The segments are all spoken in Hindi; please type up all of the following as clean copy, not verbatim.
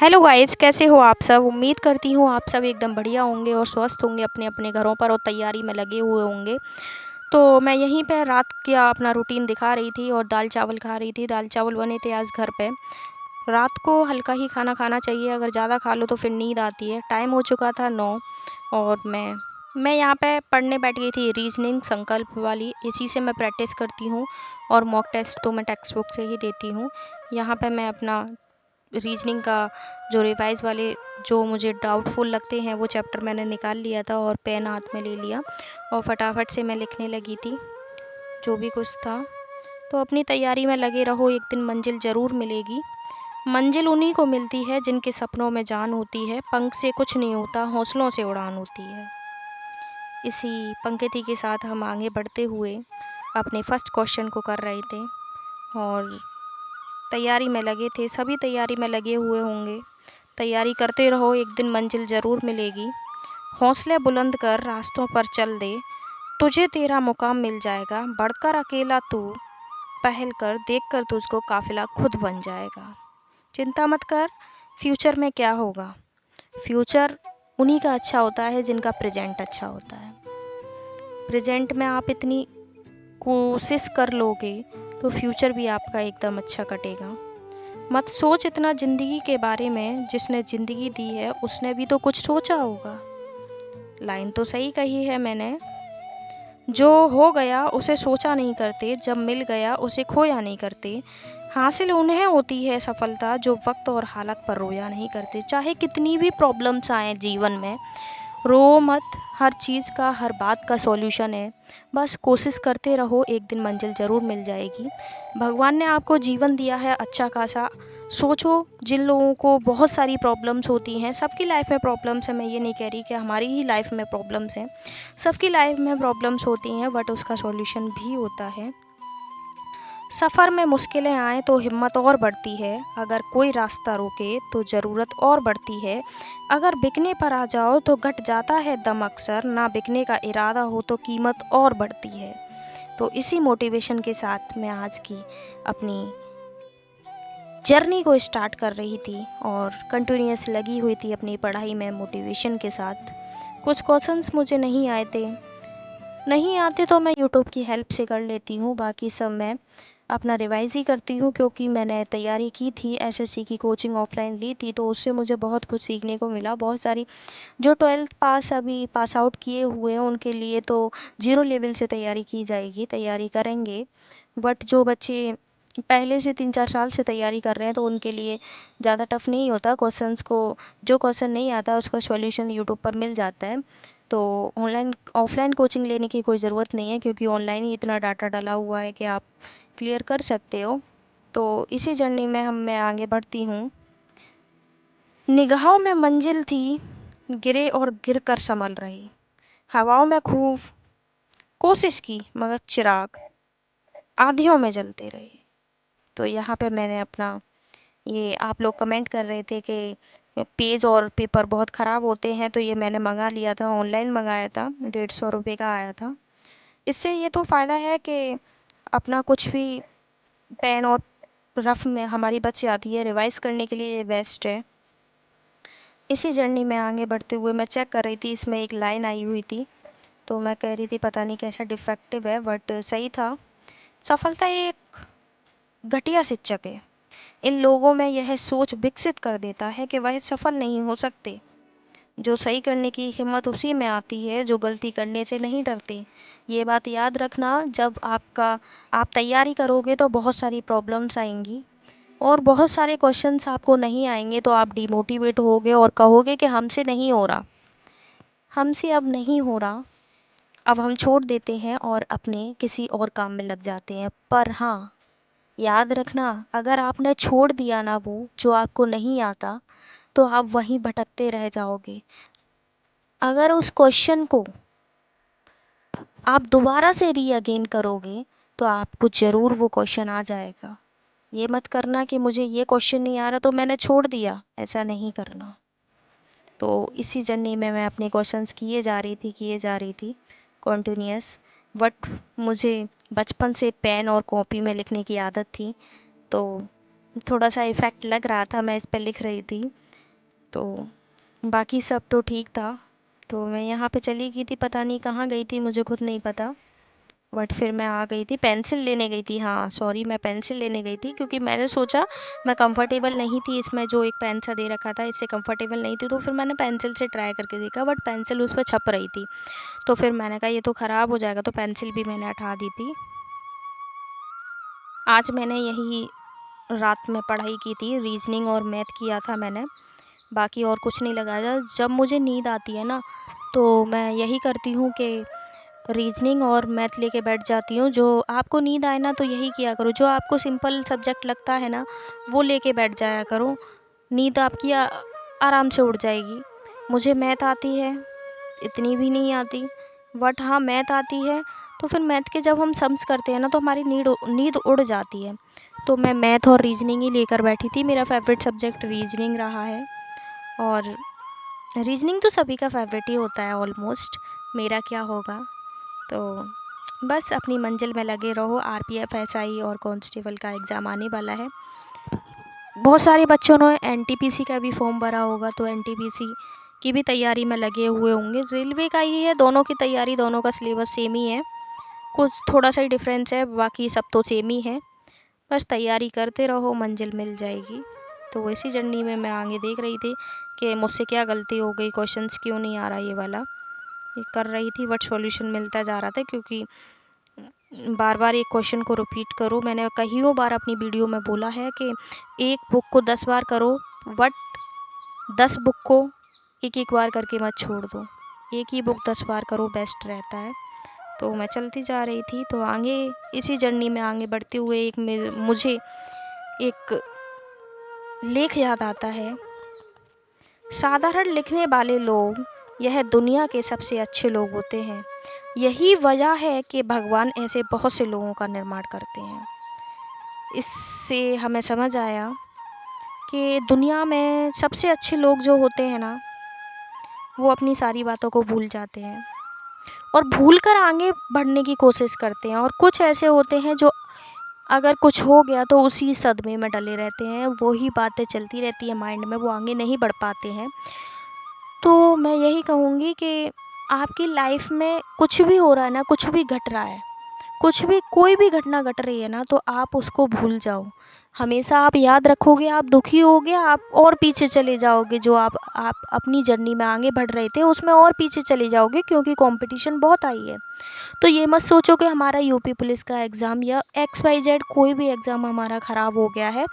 हेलो गाइस, कैसे हो आप सब। उम्मीद करती हूँ आप सब एकदम बढ़िया होंगे और स्वस्थ होंगे अपने अपने घरों पर और तैयारी में लगे हुए होंगे। तो मैं यहीं पे रात का अपना रूटीन दिखा रही थी और दाल चावल खा रही थी। दाल चावल बने थे आज घर पे। रात को हल्का ही खाना खाना चाहिए, अगर ज़्यादा खा लो तो फिर नींद आती है। टाइम हो चुका था 9 और मैं यहाँ पे पढ़ने बैठ गई थी रीजनिंग संकल्प वाली। इसी से मैं प्रैक्टिस करती हूँ और मॉक टेस्ट तो मैं टेक्स्ट बुक से ही देती हूँ। यहाँ पे मैं अपना रीजनिंग का जो रिवाइज़ वाले जो मुझे डाउटफुल लगते हैं वो चैप्टर मैंने निकाल लिया था और पेन हाथ में ले लिया और फटाफट से मैं लिखने लगी थी जो भी कुछ था। तो अपनी तैयारी में लगे रहो, एक दिन मंजिल ज़रूर मिलेगी। मंजिल उन्हीं को मिलती है जिनके सपनों में जान होती है। पंख से कुछ नहीं होता, हौसलों से उड़ान होती है। इसी पंक्ति के साथ हम आगे बढ़ते हुए अपने फर्स्ट क्वेश्चन को कर रहे थे और तैयारी में लगे थे। सभी तैयारी में लगे हुए होंगे। तैयारी करते रहो, एक दिन मंजिल ज़रूर मिलेगी। हौसले बुलंद कर रास्तों पर चल दे, तुझे तेरा मुकाम मिल जाएगा। बढ़कर अकेला तू पहल कर, देख कर तुझको काफ़िला खुद बन जाएगा। चिंता मत कर, फ्यूचर में क्या होगा। फ्यूचर उन्हीं का अच्छा होता है जिनका प्रेजेंट अच्छा होता है। प्रेजेंट में आप इतनी कोशिश कर लोगे तो फ्यूचर भी आपका एकदम अच्छा कटेगा। मत सोच इतना ज़िंदगी के बारे में, जिसने ज़िंदगी दी है उसने भी तो कुछ सोचा होगा। लाइन तो सही कही है मैंने। जो हो गया उसे सोचा नहीं करते, जब मिल गया उसे खोया नहीं करते। हासिल उन्हें होती है सफलता जो वक्त और हालत पर रोया नहीं करते। चाहे कितनी भी प्रॉब्लम्स आए जीवन में, रो मत। हर चीज़ का, हर बात का सॉल्यूशन है। बस कोशिश करते रहो, एक दिन मंजिल ज़रूर मिल जाएगी। भगवान ने आपको जीवन दिया है अच्छा खासा। सोचो, जिन लोगों को बहुत सारी प्रॉब्लम्स होती हैं, सबकी लाइफ में प्रॉब्लम्स है, मैं ये नहीं कह रही कि हमारी ही लाइफ में प्रॉब्लम्स हैं। सबकी लाइफ में प्रॉब्लम्स होती हैं, बट उसका सॉल्यूशन भी होता है। सफ़र में मुश्किलें आए तो हिम्मत और बढ़ती है। अगर कोई रास्ता रोके तो ज़रूरत और बढ़ती है। अगर बिकने पर आ जाओ तो घट जाता है दम अक्सर। ना बिकने का इरादा हो तो कीमत और बढ़ती है। तो इसी मोटिवेशन के साथ मैं आज की अपनी जर्नी को स्टार्ट कर रही थी और कंटिन्यूअस लगी हुई थी अपनी पढ़ाई में मोटिवेशन के साथ। कुछ क्वेश्चंस मुझे नहीं आते तो मैं यूट्यूब की हेल्प से कर लेती हूँ। बाकी सब मैं अपना रिवाइज़ ही करती हूँ, क्योंकि मैंने तैयारी की थी, एसएससी की कोचिंग ऑफलाइन ली थी, तो उससे मुझे बहुत कुछ सीखने को मिला। बहुत सारी जो 12th पास अभी पास आउट किए हुए हैं उनके लिए तो ज़ीरो लेवल से तैयारी की जाएगी, तैयारी करेंगे। बट जो बच्चे पहले से 3-4 साल से तैयारी कर रहे हैं तो उनके लिए ज़्यादा टफ नहीं होता। क्वेश्चंस को, जो क्वेश्चन नहीं आता उसका सॉल्यूशन यूट्यूब पर मिल जाता है। तो ऑनलाइन ऑफलाइन कोचिंग लेने की कोई ज़रूरत नहीं है, क्योंकि ऑनलाइन ही इतना डाटा डाला हुआ है कि आप क्लियर कर सकते हो। तो इसी जर्नी में मैं आगे बढ़ती हूँ। निगाहों में मंजिल थी, गिरे और गिर कर संभल रही। हवाओं में खूब कोशिश की मगर चिराग आधियों में जलते रहे। तो यहाँ पे मैंने अपना, ये आप लोग कमेंट कर रहे थे कि पेज और पेपर बहुत ख़राब होते हैं, तो ये मैंने मंगा लिया था, ऑनलाइन मंगाया था, 150 रुपये का आया था। इससे ये तो फ़ायदा है कि अपना कुछ भी पेन और रफ में हमारी बच जाती है। रिवाइज़ करने के लिए ये बेस्ट है। इसी जर्नी में आगे बढ़ते हुए मैं चेक कर रही थी, इसमें एक लाइन आई हुई थी, तो मैं कह रही थी पता नहीं कैसा डिफेक्टिव है, बट सही था। सफलता एक घटिया शिक्षक है। इन लोगों में यह सोच विकसित कर देता है कि वह सफल नहीं हो सकते। जो सही करने की हिम्मत उसी में आती है जो गलती करने से नहीं डरते। ये बात याद रखना, जब आप तैयारी करोगे तो बहुत सारी प्रॉब्लम्स आएंगी और बहुत सारे क्वेश्चंस आपको नहीं आएंगे, तो आप डिमोटिवेट होगे और कहोगे कि हमसे नहीं हो रहा। हमसे अब नहीं हो रहा, अब हम छोड़ देते हैं और अपने किसी और काम में लग जाते हैं। पर हाँ, याद रखना, अगर आपने छोड़ दिया ना वो जो आपको नहीं आता, तो आप वहीं भटकते रह जाओगे। अगर उस क्वेश्चन को आप दोबारा से री अगेन करोगे तो आपको ज़रूर वो क्वेश्चन आ जाएगा। ये मत करना कि मुझे ये क्वेश्चन नहीं आ रहा तो मैंने छोड़ दिया, ऐसा नहीं करना। तो इसी जर्नी में मैं अपने क्वेश्चंस किए जा रही थी कॉन्टिन्यूअस। बट मुझे बचपन से पेन और कॉपी में लिखने की आदत थी, तो थोड़ा सा इफ़ेक्ट लग रहा था, मैं इस पे लिख रही थी। तो बाकी सब तो ठीक था। तो मैं यहाँ पे चली गई थी, पता नहीं कहाँ गई थी, मुझे खुद नहीं पता। बट फिर मैं आ गई थी, पेंसिल लेने गई थी। हाँ सॉरी, मैं पेंसिल लेने गई थी क्योंकि मैंने सोचा मैं कंफर्टेबल नहीं थी इसमें, जो एक पेन सा दे रखा था इससे कंफर्टेबल नहीं थी। तो फिर मैंने पेंसिल से ट्राई करके देखा, बट पेंसिल उस पर छप रही थी। तो फिर मैंने कहा ये तो ख़राब हो जाएगा, तो पेंसिल भी मैंने हटा दी थी। आज मैंने यही रात में पढ़ाई की थी, रीजनिंग और मैथ किया था मैंने, बाकी और कुछ नहीं लगाया। जब मुझे नींद आती है ना, तो मैं यही करती हूँ कि रीजनिंग और मैथ लेके बैठ जाती हूँ। जो आपको नींद आए ना तो यही किया करो, जो आपको सिंपल सब्जेक्ट लगता है ना वो लेके बैठ जाया करो, नींद आपकी आराम से उड़ जाएगी। मुझे मैथ आती है, इतनी भी नहीं आती, बट हाँ मैथ आती है। तो फिर मैथ के जब हम सम्स करते हैं ना तो हमारी नींद उड़ जाती है। तो मैं मैथ और रीजनिंग ही लेकर बैठी थी। मेरा फेवरेट सब्जेक्ट रीजनिंग रहा है, और रीजनिंग तो सभी का फेवरेट ही होता है ऑलमोस्ट, मेरा क्या होगा। तो बस अपनी मंजिल में लगे रहो। आरपीएफ, एसआई और कांस्टेबल का एग्ज़ाम आने वाला है। बहुत सारे बच्चों ने एनटीपीसी का भी फॉर्म भरा होगा, तो एनटीपीसी की भी तैयारी में लगे हुए होंगे। रेलवे का ही है, दोनों की तैयारी, दोनों का सिलेबस सेम ही है, कुछ थोड़ा सा ही डिफरेंस है, बाकी सब तो सेम ही है। बस तैयारी करते रहो, मंजिल मिल जाएगी। तो इसी जर्नी में मैं आगे देख रही थी कि मुझसे क्या गलती हो गई, क्वेश्चंस क्यों नहीं आ रहा ये वाला, ये कर रही थी, बट सॉल्यूशन मिलता जा रहा था। क्योंकि बार बार एक क्वेश्चन को रिपीट करो, मैंने कईयों बार अपनी वीडियो में बोला है कि एक बुक को 10 बार करो, बट 10 बुक को एक एक बार करके मत छोड़ दो, एक ही बुक 10 बार करो, बेस्ट रहता है। तो मैं चलती जा रही थी, तो आगे इसी जर्नी में आगे बढ़ते हुए मुझे एक लेख याद आता है। साधारण लिखने वाले लोग यह दुनिया के सबसे अच्छे लोग होते हैं। यही वजह है कि भगवान ऐसे बहुत से लोगों का निर्माण करते हैं। इससे हमें समझ आया कि दुनिया में सबसे अच्छे लोग जो होते हैं ना, वो अपनी सारी बातों को भूल जाते हैं और भूल कर आगे बढ़ने की कोशिश करते हैं। और कुछ ऐसे होते हैं जो अगर कुछ हो गया तो उसी सदमे में डले रहते हैं, वही बातें चलती रहती है माइंड में, वो आगे नहीं बढ़ पाते हैं। तो मैं यही कहूँगी कि आपकी लाइफ में कुछ भी हो रहा है ना, कुछ भी घट रहा है, कुछ भी कोई भी घटना घट रही है ना, तो आप उसको भूल जाओ। हमेशा आप याद रखोगे, आप दुखी होगे, आप और पीछे चले जाओगे। जो आप अपनी जर्नी में आगे बढ़ रहे थे उसमें और पीछे चले जाओगे, क्योंकि कंपटीशन बहुत हाई है। तो ये मत सोचो कि हमारा यूपी पुलिस का एग्ज़ाम या एक्स वाई जेड कोई भी एग्ज़ाम हमारा ख़राब हो गया है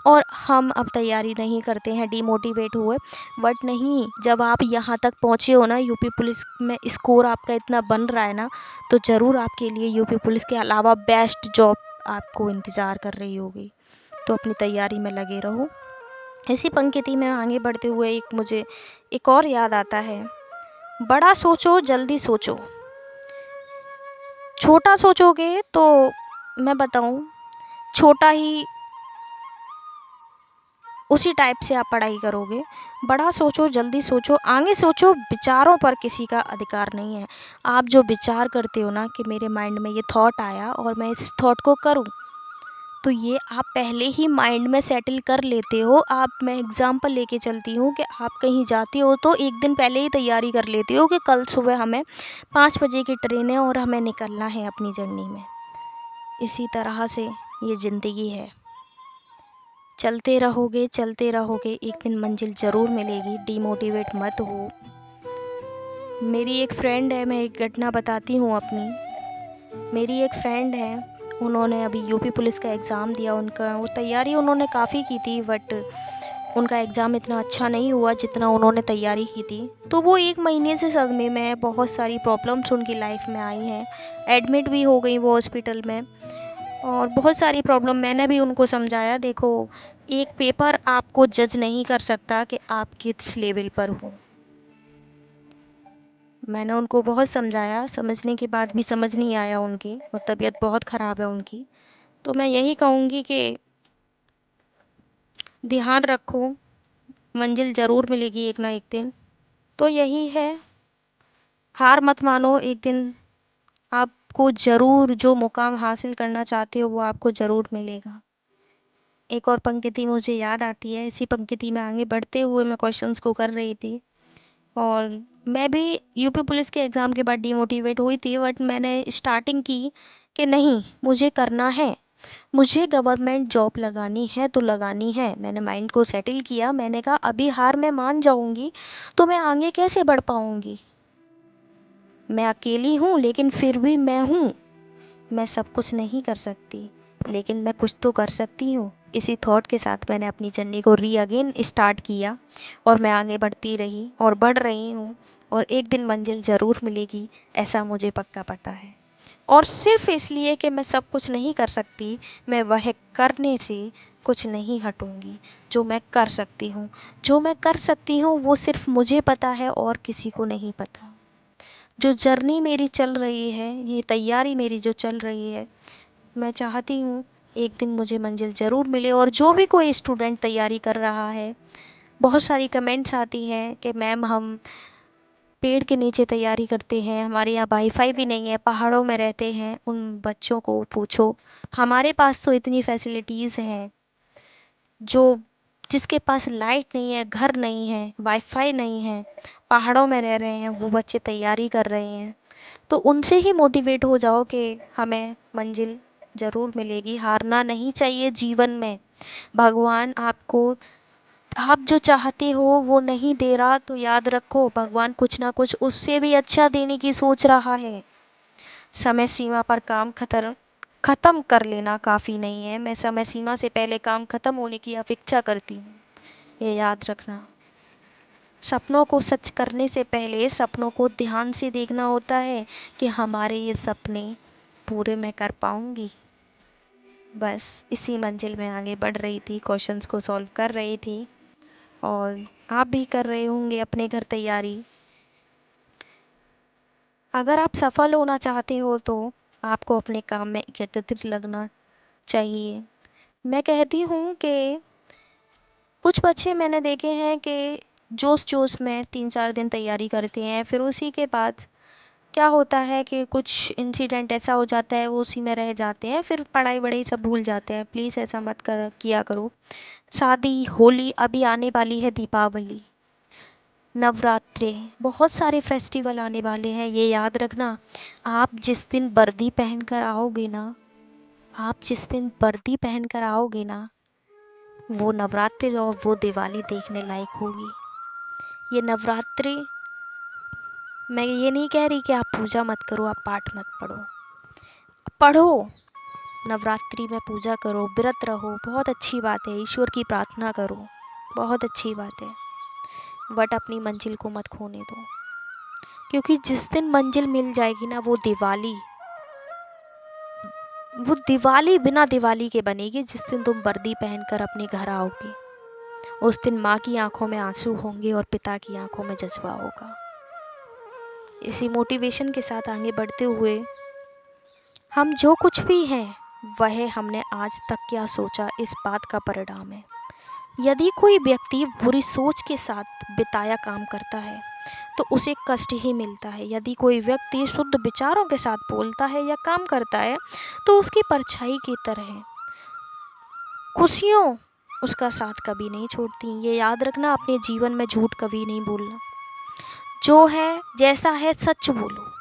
और हम अब तैयारी नहीं करते हैं, डिमोटिवेट हुए। बट नहीं, जब आप यहाँ तक पहुँचे हो ना, यूपी पुलिस में स्कोर आपका इतना बन रहा है ना, तो ज़रूर आपके लिए यूपी पुलिस के अलावा बेस्ट जॉब आपको इंतज़ार कर रही होगी। तो अपनी तैयारी में लगे रहो। इसी पंक्ति में आगे बढ़ते हुए मुझे एक और याद आता है। बड़ा सोचो, जल्दी सोचो, छोटा सोचोगे तो मैं बताऊं, छोटा ही उसी टाइप से आप पढ़ाई करोगे। बड़ा सोचो, जल्दी सोचो, आगे सोचो, विचारों पर किसी का अधिकार नहीं है। आप जो विचार करते हो ना कि मेरे माइंड में ये थॉट आया और मैं इस थॉट को करूं, तो ये आप पहले ही माइंड में सेटल कर लेते हो। आप, मैं एग्ज़ाम्पल लेके चलती हूँ कि आप कहीं जाते हो तो एक दिन पहले ही तैयारी कर लेते हो कि कल सुबह हमें 5 बजे की ट्रेन है और हमें निकलना है अपनी जर्नी में। इसी तरह से ये ज़िंदगी है, चलते रहोगे चलते रहोगे, एक दिन मंजिल ज़रूर मिलेगी। डिमोटिवेट मत हो। मेरी एक फ्रेंड है, मैं एक घटना बताती हूँ अपनी। मेरी एक फ्रेंड है, उन्होंने अभी यूपी पुलिस का एग्ज़ाम दिया। उनका वो तैयारी उन्होंने काफ़ी की थी, बट उनका एग्ज़ाम इतना अच्छा नहीं हुआ जितना उन्होंने तैयारी की थी। तो वो 1 महीने से सदमे में है, बहुत सारी प्रॉब्लम्स उनकी लाइफ में आई हैं, एडमिट भी हो गई वो हॉस्पिटल में, और बहुत सारी प्रॉब्लम। मैंने भी उनको समझाया, देखो एक पेपर आपको जज नहीं कर सकता कि आप किस लेवल पर हो। मैंने उनको बहुत समझाया, समझने के बाद भी समझ नहीं आया उनकी, और तबीयत बहुत ख़राब है उनकी। तो मैं यही कहूँगी कि ध्यान रखो, मंजिल ज़रूर मिलेगी एक ना एक दिन। तो यही है, हार मत मानो, एक दिन आपको ज़रूर जो मुकाम हासिल करना चाहते हो वो आपको ज़रूर मिलेगा। एक और पंक्ति मुझे याद आती है। इसी पंक्ति में आगे बढ़ते हुए मैं क्वेश्चंस को कर रही थी, और मैं भी यूपी पुलिस के एग्ज़ाम के बाद डिमोटिवेट हुई थी, बट मैंने स्टार्टिंग की कि नहीं, मुझे करना है, मुझे गवर्नमेंट जॉब लगानी है तो लगानी है। मैंने माइंड को सेटल किया। मैंने कहा अभी हार मैं मान जाऊंगी तो मैं आगे कैसे बढ़ पाऊंगी। मैं अकेली हूँ लेकिन फिर भी मैं हूँ। मैं सब कुछ नहीं कर सकती लेकिन मैं कुछ तो कर सकती हूँ। इसी थॉट के साथ मैंने अपनी जर्नी को अगेन स्टार्ट किया, और मैं आगे बढ़ती रही और बढ़ रही हूँ, और एक दिन मंजिल ज़रूर मिलेगी, ऐसा मुझे पक्का पता है। और सिर्फ इसलिए कि मैं सब कुछ नहीं कर सकती, मैं वह करने से कुछ नहीं हटूंगी जो मैं कर सकती हूँ। जो मैं कर सकती हूँ वो सिर्फ मुझे पता है और किसी को नहीं पता। जो जर्नी मेरी चल रही है, ये तैयारी मेरी जो चल रही है, मैं चाहती हूँ एक दिन मुझे मंजिल ज़रूर मिले। और जो भी कोई स्टूडेंट तैयारी कर रहा है, बहुत सारी कमेंट्स आती हैं कि मैम हम पेड़ के नीचे तैयारी करते हैं, हमारे यहाँ वाईफाई भी नहीं है, पहाड़ों में रहते हैं। उन बच्चों को पूछो, हमारे पास तो इतनी फैसिलिटीज़ हैं। जो जिसके पास लाइट नहीं है, घर नहीं है, वाईफाई नहीं है, पहाड़ों में रह रहे हैं, वो बच्चे तैयारी कर रहे हैं। तो उनसे ही मोटिवेट हो जाओ कि हमें मंजिल ज़रूर मिलेगी, हारना नहीं चाहिए जीवन में। भगवान आपको, आप जो चाहते हो वो नहीं दे रहा तो याद रखो, भगवान कुछ ना कुछ उससे भी अच्छा देने की सोच रहा है। समय सीमा पर काम ख़त्म कर लेना काफ़ी नहीं है। मैं समय सीमा से पहले काम ख़त्म होने की अपेक्षा करती हूँ, ये याद रखना। सपनों को सच करने से पहले सपनों को ध्यान से देखना होता है कि हमारे ये सपने पूरे मैं कर पाऊँगी। बस इसी मंजिल में आगे बढ़ रही थी, क्वेश्चंस को सॉल्व कर रही थी, और आप भी कर रहे होंगे अपने घर तैयारी। अगर आप सफल होना चाहते हो तो आपको अपने काम में एकत्रित लगना चाहिए। मैं कहती हूँ कि कुछ बच्चे मैंने देखे हैं कि जोश जोश में 3-4 दिन तैयारी करते हैं, फिर उसी के बाद क्या होता है कि कुछ इंसिडेंट ऐसा हो जाता है, वो उसी में रह जाते हैं, फिर पढ़ाई वढ़ाई सब भूल जाते हैं। प्लीज़ ऐसा मत कर किया करो। शादी, होली, अभी आने वाली है दीपावली, नवरात्रे, बहुत सारे फेस्टिवल आने वाले हैं। ये याद रखना, आप जिस दिन वर्दी पहन कर आओगे ना, आप जिस दिन वर्दी पहन कर आओगे ना, वो नवरात्रि और वो दिवाली देखने लायक होगी। ये नवरात्रि, मैं ये नहीं कह रही कि आप पूजा मत करो, आप पाठ मत पढ़ो, पढ़ो, नवरात्रि में पूजा करो, व्रत रहो, बहुत अच्छी बात है, ईश्वर की प्रार्थना करो, बहुत अच्छी बात है। बट अपनी मंजिल को मत खोने दो, क्योंकि जिस दिन मंजिल मिल जाएगी ना, वो दिवाली बिना दिवाली के बनेगी। जिस दिन तुम वर्दी पहनकर अपने घर आओगे, उस दिन माँ की आंखों में आंसू होंगे और पिता की आंखों में जज्बा होगा। इसी मोटिवेशन के साथ आगे बढ़ते हुए, हम जो कुछ भी हैं वह हमने आज तक क्या सोचा, इस बात का परिणाम है। यदि कोई व्यक्ति बुरी सोच के साथ बिताया काम करता है तो उसे कष्ट ही मिलता है। यदि कोई व्यक्ति शुद्ध विचारों के साथ बोलता है या काम करता है तो उसकी परछाई की तरह खुशियों उसका साथ कभी नहीं छोड़ती। ये याद रखना, अपने जीवन में झूठ कभी नहीं बोलना। जो है जैसा है सच बोलो।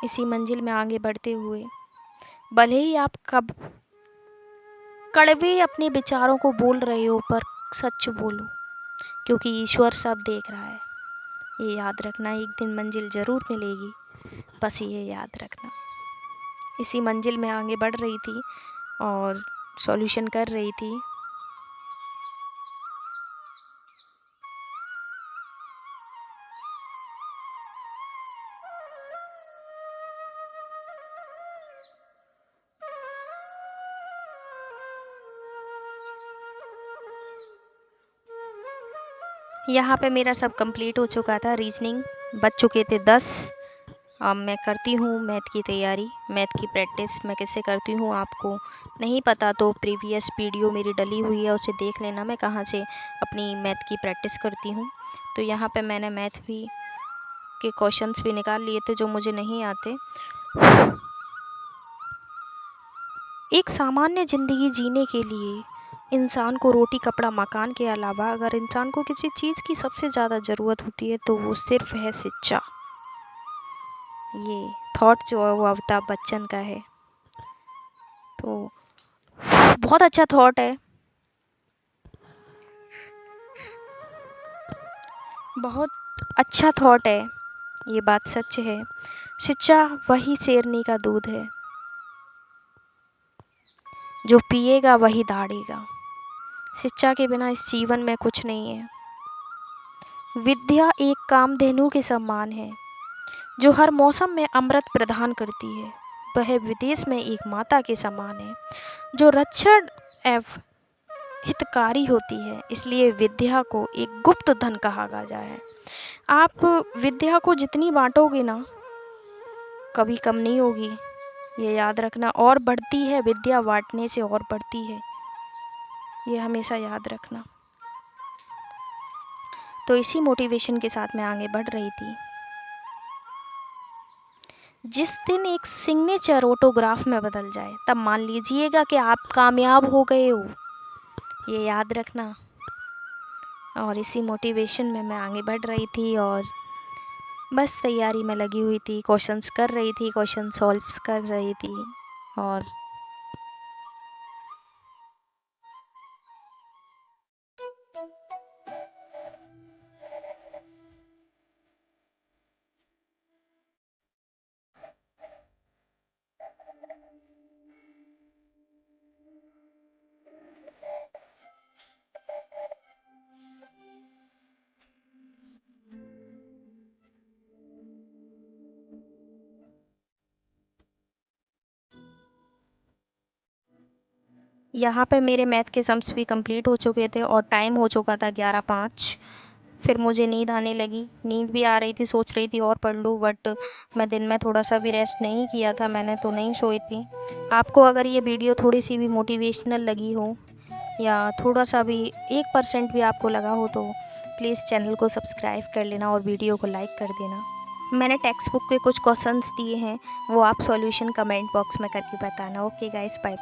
इसी मंजिल में आगे बढ़ते हुए, भले ही आप कब कड़वे अपने विचारों को बोल रहे हो, पर सच बोलो, क्योंकि ईश्वर सब देख रहा है। ये याद रखना, एक दिन मंजिल ज़रूर मिलेगी, बस ये याद रखना। इसी मंजिल में आगे बढ़ रही थी और सॉल्यूशन कर रही थी। यहाँ पे मेरा सब कंप्लीट हो चुका था, रीजनिंग बच चुके थे 10। अब मैं करती हूँ मैथ की तैयारी, मैथ की प्रैक्टिस मैं कैसे करती हूँ आपको नहीं पता तो प्रीवियस वीडियो मेरी डली हुई है, उसे देख लेना मैं कहाँ से अपनी मैथ की प्रैक्टिस करती हूँ। तो यहाँ पे मैंने मैथ भी के क्वेश्चंस भी निकाल लिए थे जो मुझे नहीं आते। एक सामान्य ज़िंदगी जीने के लिए इंसान को रोटी कपड़ा मकान के अलावा अगर इंसान को किसी चीज़ की सबसे ज़्यादा ज़रूरत होती है तो वो सिर्फ है शिक्षा। ये थॉट जो है वो अमिताभ बच्चन का है, तो बहुत अच्छा थॉट है, बहुत अच्छा थॉट है। ये बात सच है। शिक्षा वही शेरनी का दूध है, जो पिएगा वही दाढ़ेगा। शिक्षा के बिना इस जीवन में कुछ नहीं है। विद्या एक कामधेनु के समान है, जो हर मौसम में अमृत प्रदान करती है। वह विदेश में एक माता के समान है, जो रक्षण एवं हितकारी होती है। इसलिए विद्या को एक गुप्त धन कहा जाए। आप विद्या को जितनी बांटोगे ना, कभी कम नहीं होगी, ये याद रखना। और बढ़ती है विद्या बांटने से, और बढ़ती है, ये हमेशा याद रखना। तो इसी मोटिवेशन के साथ मैं आगे बढ़ रही थी। जिस दिन एक सिग्नेचर ऑटोग्राफ में बदल जाए, तब मान लीजिएगा कि आप कामयाब हो गए हो, ये याद रखना। और इसी मोटिवेशन में मैं आगे बढ़ रही थी और बस तैयारी में लगी हुई थी, क्वेश्चंस कर रही थी, क्वेश्चन सॉल्व्स कर रही थी। और यहाँ पे मेरे मैथ के सम्स भी कंप्लीट हो चुके थे और टाइम हो चुका था 11:05। फिर मुझे नींद आने लगी, नींद भी आ रही थी, सोच रही थी और पढ़ लूँ, बट मैं दिन में थोड़ा सा भी रेस्ट नहीं किया था, मैंने तो नहीं सोई थी। आपको अगर ये वीडियो थोड़ी सी भी मोटिवेशनल लगी हो या थोड़ा सा भी 1% भी आपको लगा हो तो प्लीज़ चैनल को सब्सक्राइब कर लेना और वीडियो को लाइक कर देना। मैंने टेक्स्ट बुक के कुछ क्वेश्चंस दिए हैं, वो आप सॉल्यूशन कमेंट बॉक्स में करके बताना। Okay guys, bye.